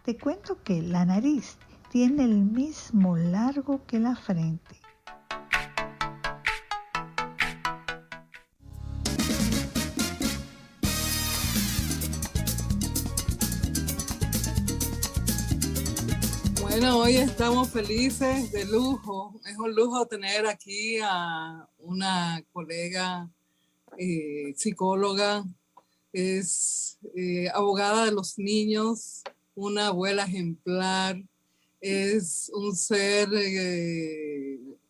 Te cuento que la nariz tiene el mismo largo que la frente. Bueno, hoy estamos felices de lujo. Es un lujo tener aquí a una colega psicóloga, es abogada de los niños, una abuela ejemplar, es un ser,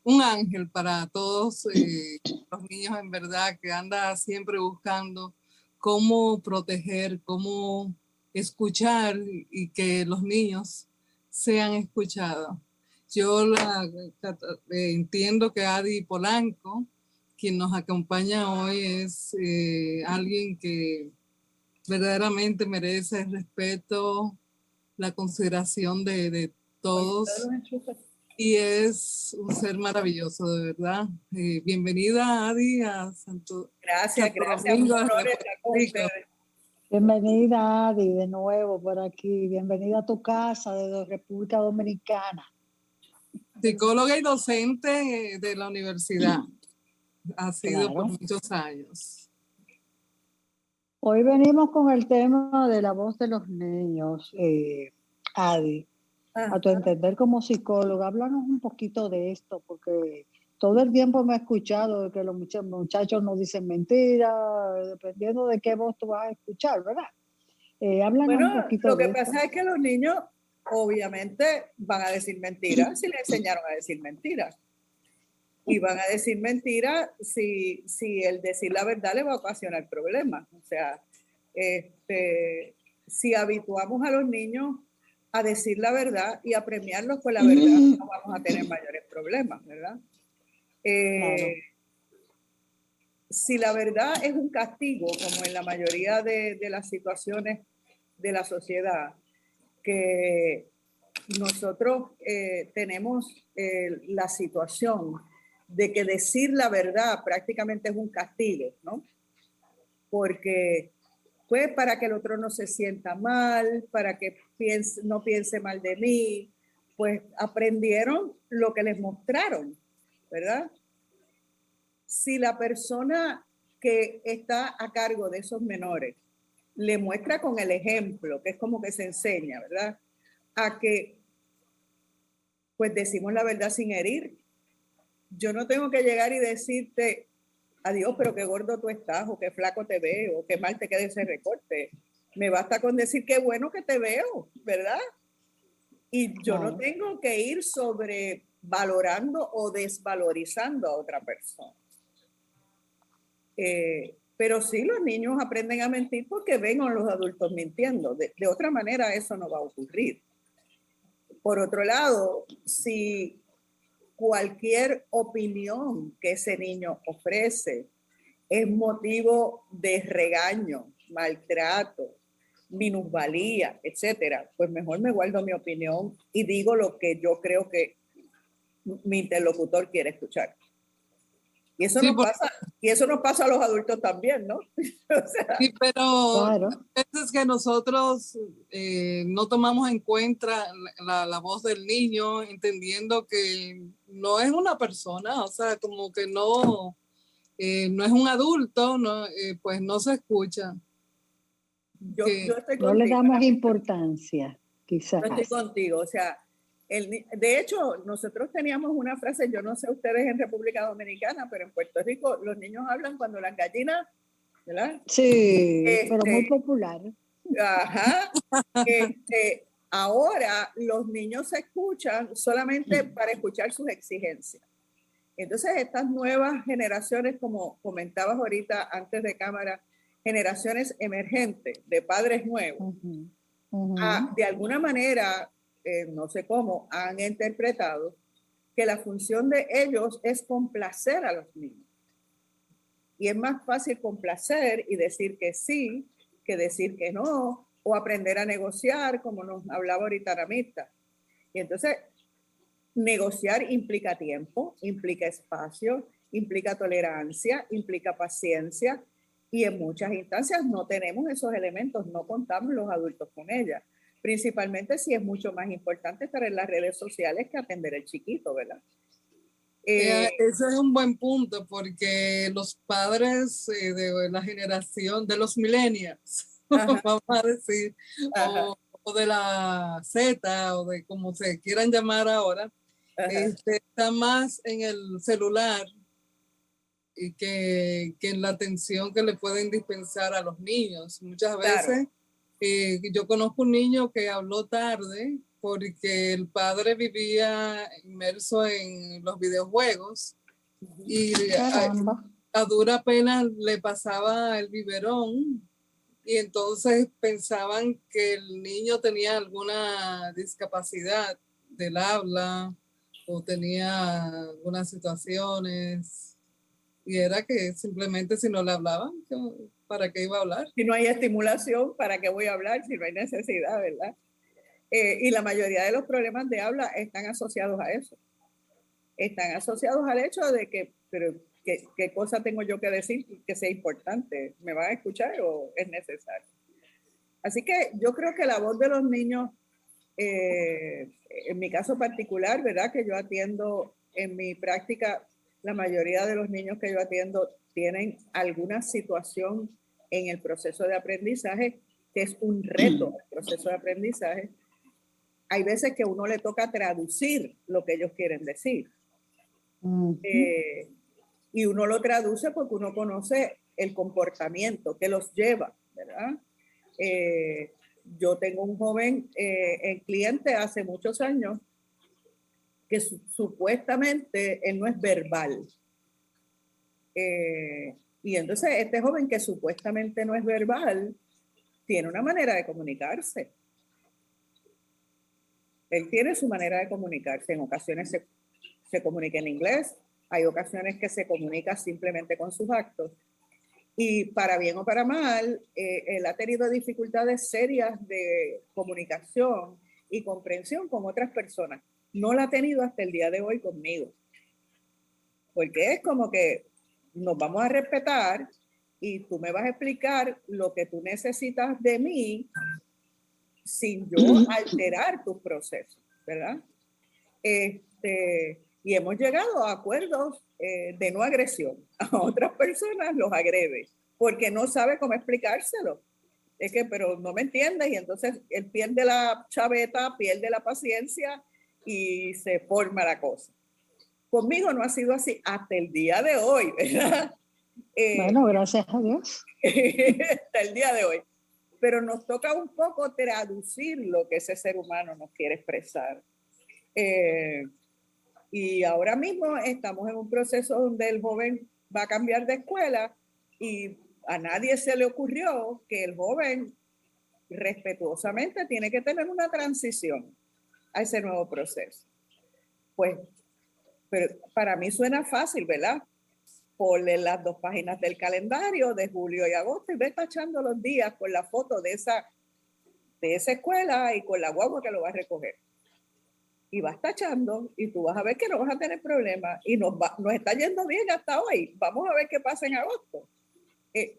un ángel para todos los niños en verdad, que anda siempre buscando cómo proteger, cómo escuchar y que los niños sean escuchados. Yo entiendo que Adi Polanco, quien nos acompaña hoy, es alguien que verdaderamente merece el respeto, la consideración de todos, y es un ser maravilloso, de verdad. Bienvenida, Adi, a Santo Domingo, un honor estar con ustedes. Bienvenida, Adi, de nuevo por aquí. Bienvenida a tu casa de República Dominicana. Psicóloga y docente de la universidad. Ha sido por muchos años. Hoy venimos con el tema de la voz de los niños, Adi. A tu entender como psicóloga, háblanos un poquito de esto, porque todo el tiempo me he escuchado que los muchachos no dicen mentiras, dependiendo de qué voz tú vas a escuchar, ¿verdad? Háblanos un poquito lo que de esto. pasa es que los niños obviamente van a decir mentiras si les enseñaron a decir mentiras. Y van a decir mentiras si el decir la verdad les va a ocasionar problemas. O sea, si habituamos a los niños a decir la verdad y a premiarlos con la verdad, no vamos a tener mayores problemas, ¿verdad? Claro. Si la verdad es un castigo, como en la mayoría de las situaciones de la sociedad, que nosotros tenemos la situación de que decir la verdad prácticamente es un castigo, ¿no? Porque pues para que el otro no se sienta mal, para que no piense mal de mí, pues aprendieron lo que les mostraron, ¿verdad? Si la persona que está a cargo de esos menores le muestra con el ejemplo, que es como que se enseña, ¿verdad? A que pues decimos la verdad sin herir. Yo no tengo que llegar y decirte, adiós, pero qué gordo tú estás, o qué flaco te veo, o qué mal te queda ese recorte. Me basta con decir qué bueno que te veo, ¿verdad? Y yo no tengo que ir sobrevalorando o desvalorizando a otra persona. Pero sí, los niños aprenden a mentir porque ven a los adultos mintiendo. De otra manera, eso no va a ocurrir. Por otro lado, si cualquier opinión que ese niño ofrece es motivo de regaño, maltrato, minusvalía, etcétera, pues mejor me guardo mi opinión y digo lo que yo creo que mi interlocutor quiere escuchar. Y eso, sí, nos pasa a los adultos también, ¿no? O sea, sí, pero claro, a veces que nosotros no tomamos en cuenta la voz del niño, entendiendo que no es una persona, o sea, como que no es un adulto, no, pues no se escucha. Yo estoy contigo, no le damos importancia, quizás. Yo estoy contigo, o sea, de hecho, nosotros teníamos una frase, yo no sé ustedes en República Dominicana, pero en Puerto Rico los niños hablan cuando las gallinas, ¿verdad? Sí, pero muy popular. Ajá. Ahora los niños se escuchan solamente para escuchar sus exigencias. Entonces estas nuevas generaciones, como comentabas ahorita antes de cámara, generaciones emergentes de padres nuevos, de alguna manera, no sé cómo, han interpretado que la función de ellos es complacer a los niños. Y es más fácil complacer y decir que sí, que decir que no, o aprender a negociar, como nos hablaba ahorita Aramita. Y entonces, negociar implica tiempo, implica espacio, implica tolerancia, implica paciencia, y en muchas instancias no tenemos esos elementos, no contamos los adultos con ellas. principalmente si es mucho más importante estar en las redes sociales que atender al chiquito, ¿verdad? Ese es un buen punto, porque los padres de la generación de los millennials, vamos a decir, o de la Z, o de como se quieran llamar ahora, están más en el celular y que en la atención que le pueden dispensar a los niños. Muchas veces yo conozco un niño que habló tarde porque el padre vivía inmerso en los videojuegos y a dura pena le pasaba el biberón, y entonces pensaban que el niño tenía alguna discapacidad del habla o tenía algunas situaciones, y era que simplemente si no le hablaban, ¿para qué iba a hablar? Si no hay estimulación, ¿para qué voy a hablar si no hay necesidad, verdad? Y la mayoría de los problemas de habla están asociados a eso. Están asociados al hecho de que, pero ¿qué cosa tengo yo que decir que sea importante? ¿Me van a escuchar o es necesario? Así que yo creo que la voz de los niños, en mi caso particular, ¿verdad? Que yo atiendo en mi práctica, la mayoría de los niños que yo atiendo tienen alguna situación en el proceso de aprendizaje, que es un reto el proceso de aprendizaje. Hay veces que uno le toca traducir lo que ellos quieren decir. Y uno lo traduce porque uno conoce el comportamiento que los lleva, ¿verdad? Yo tengo un joven cliente hace muchos años que supuestamente él no es verbal. Y entonces este joven que supuestamente no es verbal tiene una manera de comunicarse. Él tiene su manera de comunicarse. En ocasiones se comunica en inglés, hay ocasiones que se comunica simplemente con sus actos. Y para bien o para mal, él ha tenido dificultades serias de comunicación y comprensión con otras personas. No la ha tenido hasta el día de hoy conmigo. Porque es como que nos vamos a respetar y tú me vas a explicar lo que tú necesitas de mí sin yo alterar tus procesos, ¿verdad? Y hemos llegado a acuerdos de no agresión. A otras personas los agrede porque no sabe cómo explicárselo. Es que, pero no me entiendes, y entonces él pierde la chaveta, pierde la paciencia y se forma la cosa. Conmigo no ha sido así hasta el día de hoy, ¿verdad? Bueno, gracias a Dios. Hasta el día de hoy. Pero nos toca un poco traducir lo que ese ser humano nos quiere expresar. Y ahora mismo estamos en un proceso donde el joven va a cambiar de escuela y a nadie se le ocurrió que el joven respetuosamente tiene que tener una transición a ese nuevo proceso. Pues, pero para mí suena fácil, ¿verdad? Ponle las 2 páginas del calendario de julio y agosto y ve tachando los días con la foto de esa escuela y con la guagua que lo va a recoger. Y vas tachando y tú vas a ver que no vas a tener problemas y nos está yendo bien hasta hoy. Vamos a ver qué pasa en agosto.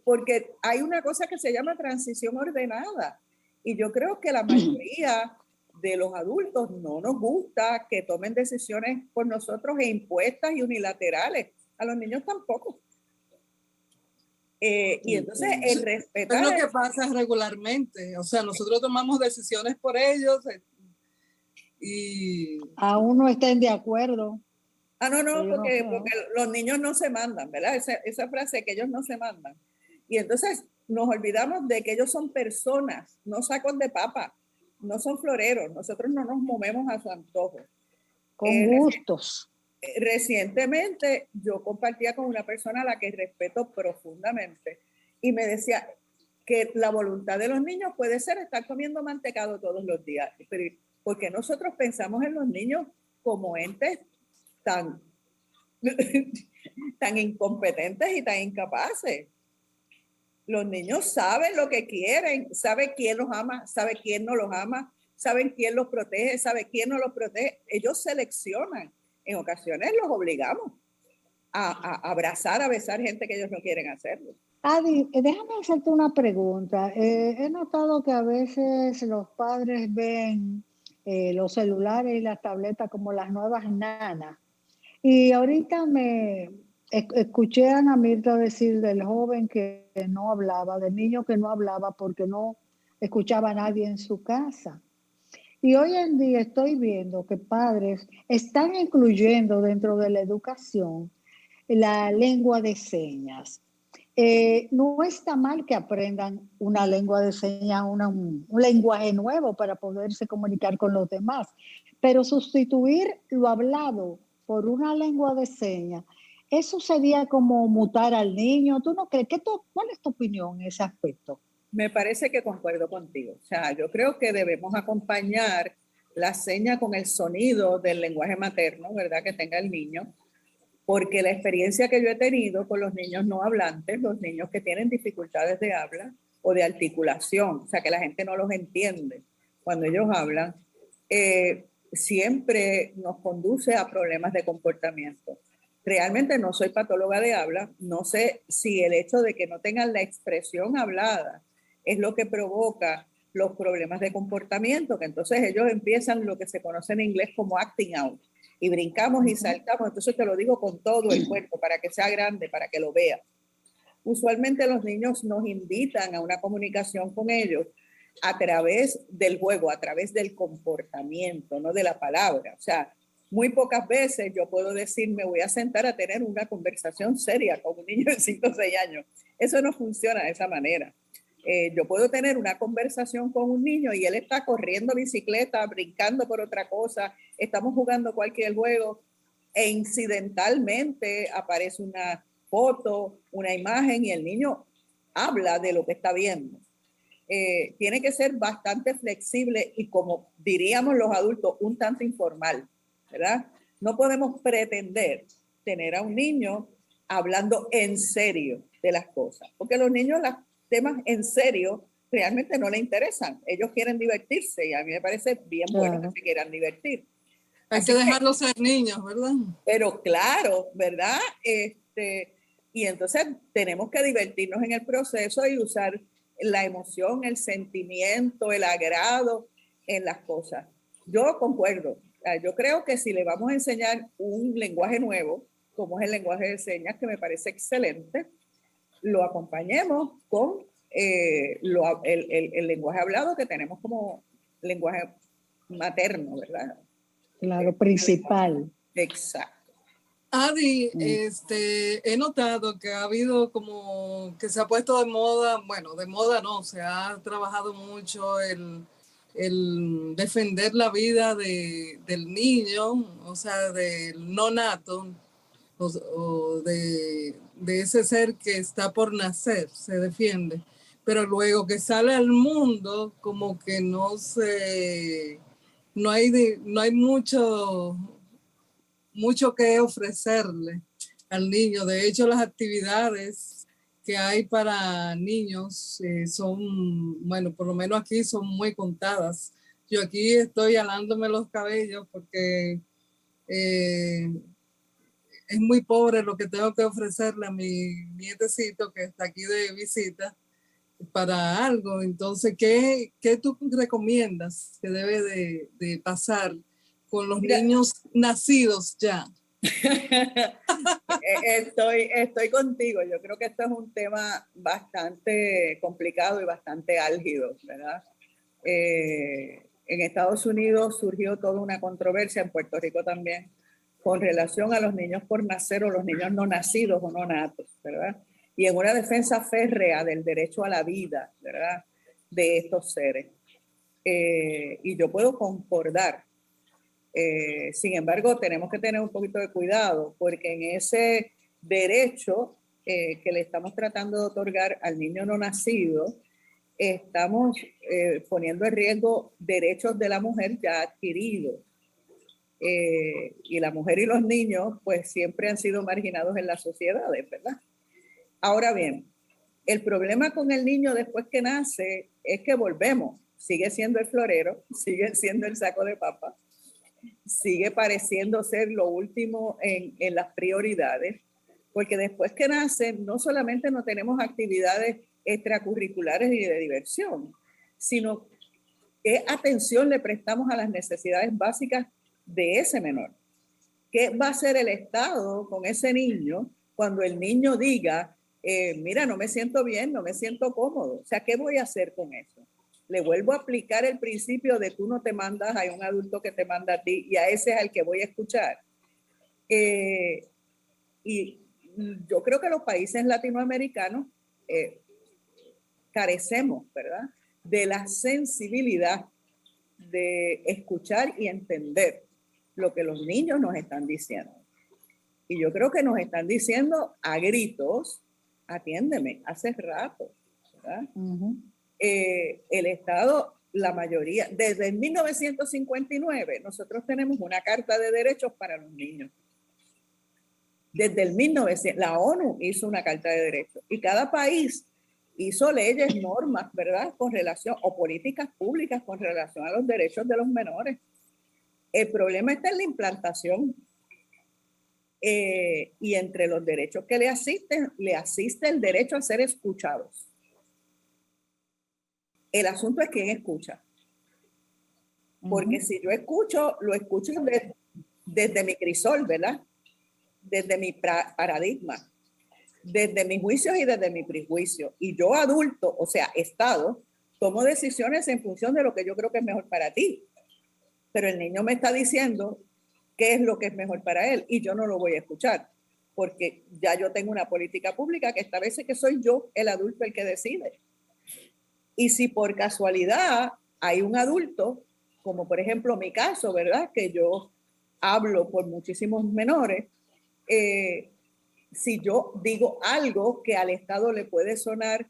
Porque hay una cosa que se llama transición ordenada y yo creo que la mayoría de los adultos no nos gusta que tomen decisiones por nosotros e impuestas y unilaterales. A los niños tampoco. Y entonces el respetar... Es lo que pasa regularmente. O sea, nosotros tomamos decisiones por ellos y... Aún no estén de acuerdo. No, porque los niños no se mandan, ¿verdad? Esa frase que ellos no se mandan. Y entonces nos olvidamos de que ellos son personas, no sacos de papa, no son floreros. Nosotros no nos movemos a su antojo. Con gustos. Recientemente yo compartía con una persona a la que respeto profundamente y me decía que la voluntad de los niños puede ser estar comiendo mantecado todos los días, pero porque nosotros pensamos en los niños como entes tan incompetentes y tan incapaces. Los niños saben lo que quieren, saben quién los ama, saben quién no los ama, saben quién los protege, saben quién no los protege. Ellos seleccionan. En ocasiones los obligamos a abrazar, a besar gente que ellos no quieren hacerlo. Adi, déjame hacerte una pregunta. He notado que a veces los padres ven los celulares y las tabletas como las nuevas nanas. Y ahorita escuché a Ana Mirta decir del joven que no hablaba, del niño que no hablaba porque no escuchaba a nadie en su casa. Y hoy en día estoy viendo que padres están incluyendo dentro de la educación la lengua de señas. No está mal que aprendan una lengua de señas, un lenguaje nuevo para poderse comunicar con los demás, pero sustituir lo hablado por una lengua de señas, eso sería como mutar al niño. ¿Tú no crees? ¿Cuál es tu opinión en ese aspecto? Me parece que concuerdo contigo. O sea, yo creo que debemos acompañar la seña con el sonido del lenguaje materno, ¿verdad? Que tenga el niño. Porque la experiencia que yo he tenido con los niños no hablantes, los niños que tienen dificultades de habla o de articulación, o sea, que la gente no los entiende cuando ellos hablan, siempre nos conduce a problemas de comportamiento. Realmente no soy patóloga de habla, no sé si el hecho de que no tengan la expresión hablada es lo que provoca los problemas de comportamiento, que entonces ellos empiezan lo que se conoce en inglés como acting out. Y brincamos y saltamos, entonces te lo digo con todo el cuerpo para que sea grande, para que lo vea. Usualmente los niños nos invitan a una comunicación con ellos a través del juego, a través del comportamiento, no de la palabra. O sea, muy pocas veces yo puedo decir, me voy a sentar a tener una conversación seria con un niño de 5 o 6 años. Eso no funciona de esa manera. Yo puedo tener una conversación con un niño y él está corriendo bicicleta, brincando por otra cosa, estamos jugando cualquier juego e incidentalmente aparece una foto, una imagen y el niño habla de lo que está viendo. Tiene que ser bastante flexible y, como diríamos los adultos, un tanto informal, ¿verdad? No podemos pretender tener a un niño hablando en serio de las cosas, porque los niños temas en serio realmente no le interesan. Ellos quieren divertirse y a mí me parece bien bueno que se quieran divertir. Hay que dejarlos ser niños, ¿verdad? Pero claro, ¿verdad? Y entonces tenemos que divertirnos en el proceso y usar la emoción, el sentimiento, el agrado en las cosas. Yo concuerdo. Yo creo que si le vamos a enseñar un lenguaje nuevo, como es el lenguaje de señas, que me parece excelente, lo acompañemos con el lenguaje hablado que tenemos como lenguaje materno, ¿verdad? Claro, principal. Exacto. Adi, he notado que ha habido como que se ha puesto de moda, bueno, de moda no, se ha trabajado mucho el defender la vida del niño, o sea, del no nato, o de ese ser que está por nacer, se defiende, pero luego que sale al mundo como que no hay mucho que ofrecerle al niño. De hecho, las actividades que hay para niños son, bueno, por lo menos aquí son muy contadas. Yo aquí estoy alándome los cabellos porque es muy pobre lo que tengo que ofrecerle a mi nietecito que está aquí de visita para algo. Entonces, ¿qué tú recomiendas que debe de pasar con los niños nacidos ya? Estoy contigo. Yo creo que esto es un tema bastante complicado y bastante álgido, ¿verdad? En Estados Unidos surgió toda una controversia, en Puerto Rico también, con relación a los niños por nacer o los niños no nacidos o no natos, ¿verdad? Y en una defensa férrea del derecho a la vida, ¿verdad? De estos seres. Y yo puedo concordar. Sin embargo, tenemos que tener un poquito de cuidado porque en ese derecho que le estamos tratando de otorgar al niño no nacido, estamos poniendo en riesgo derechos de la mujer ya adquiridos. Y la mujer y los niños pues siempre han sido marginados en las sociedades, ¿verdad? Ahora bien, el problema con el niño después que nace es que volvemos, sigue siendo el florero, sigue siendo el saco de papa, sigue pareciendo ser lo último en las prioridades, porque después que nacen, no solamente no tenemos actividades extracurriculares y de diversión, sino qué atención le prestamos a las necesidades básicas de ese menor. ¿Qué va a hacer el Estado con ese niño cuando el niño diga, mira, no me siento bien, no me siento cómodo? O sea, ¿qué voy a hacer con eso? Le vuelvo a aplicar el principio de tú no te mandas, hay un adulto que te manda a ti y a ese es al que voy a escuchar. Y yo creo que los países latinoamericanos carecemos, ¿verdad?, de la sensibilidad de escuchar y entender lo que los niños nos están diciendo. Y yo creo que nos están diciendo a gritos, atiéndeme, hace rato, ¿verdad? El Estado, la mayoría, desde 1959, nosotros tenemos una Carta de Derechos para los niños. Desde el 1900, la ONU hizo una Carta de Derechos y cada país hizo leyes, normas, ¿verdad?, con relación, o políticas públicas con relación a los derechos de los menores. El problema está en la implantación. Y entre los derechos que le asiste el derecho a ser escuchados. El asunto es quién escucha. Porque si yo escucho, lo escucho desde mi crisol, ¿verdad? Desde mi paradigma, desde mis juicios y desde mi prejuicio. Y yo adulto, o sea, Estado, tomo decisiones en función de lo que yo creo que es mejor para ti. Pero el niño me está diciendo qué es lo que es mejor para él y yo no lo voy a escuchar porque ya yo tengo una política pública que establece que soy yo, el adulto, el que decide. Y si por casualidad hay un adulto, como por ejemplo mi caso, ¿verdad?, que yo hablo por muchísimos menores, si yo digo algo que al Estado le puede sonar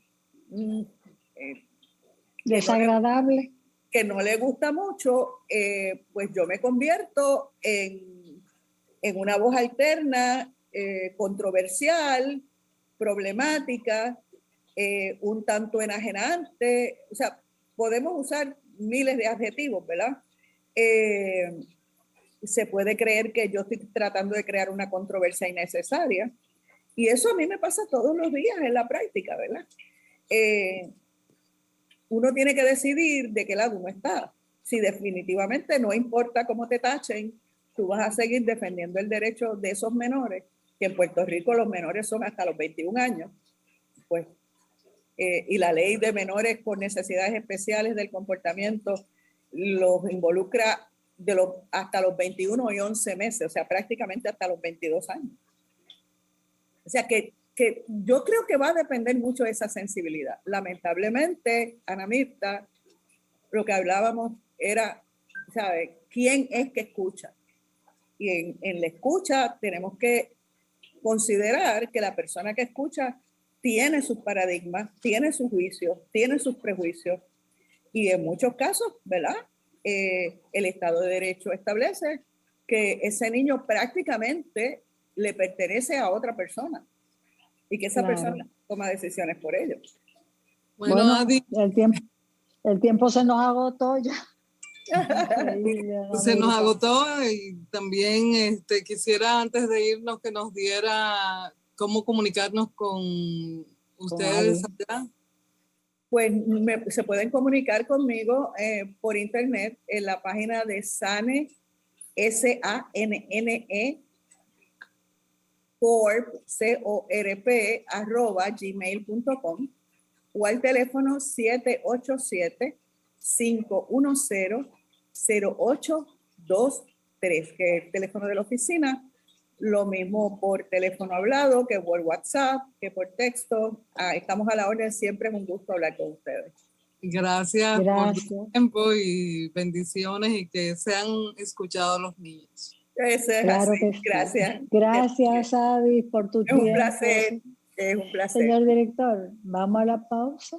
desagradable, que no le gusta mucho, pues yo me convierto en una voz alterna, controversial, problemática, un tanto enajenante. O sea, podemos usar miles de adjetivos, ¿verdad? Se puede creer que yo estoy tratando de crear una controversia innecesaria. Y eso a mí me pasa todos los días en la práctica, ¿verdad? Uno tiene que decidir de qué lado uno está. Si definitivamente no importa cómo te tachen, tú vas a seguir defendiendo el derecho de esos menores, que en Puerto Rico los menores son hasta los 21 años, pues, y la ley de menores con necesidades especiales del comportamiento los involucra hasta los 21 y 11 meses, o sea, prácticamente hasta los 22 años. O sea que yo creo que va a depender mucho de esa sensibilidad. Lamentablemente, Ana Mirta, lo que hablábamos era, ¿sabes?, ¿quién es que escucha? Y en la escucha tenemos que considerar que la persona que escucha tiene sus paradigmas, tiene sus juicios, tiene sus prejuicios. Y en muchos casos, ¿verdad?, el Estado de Derecho establece que ese niño prácticamente le pertenece a otra persona y que esa persona toma decisiones por ellos. Bueno, Adi, el tiempo se nos agotó ya. Se nos agotó y también quisiera antes de irnos que nos diera cómo comunicarnos con ustedes allá. Pues se pueden comunicar conmigo por internet en la página de SANE, SANNE, corp, CORP, @gmail.com o al teléfono 787-510-0823, que es el teléfono de la oficina. Lo mismo por teléfono hablado, que por WhatsApp, que por texto. Estamos a la orden, siempre es un gusto hablar con ustedes. Gracias por tu tiempo y bendiciones y que sean escuchados los niños. Claro que sí. Gracias. Gracias, Adi, por tu tiempo. Es un placer. Es un placer. Señor director, vamos a la pausa.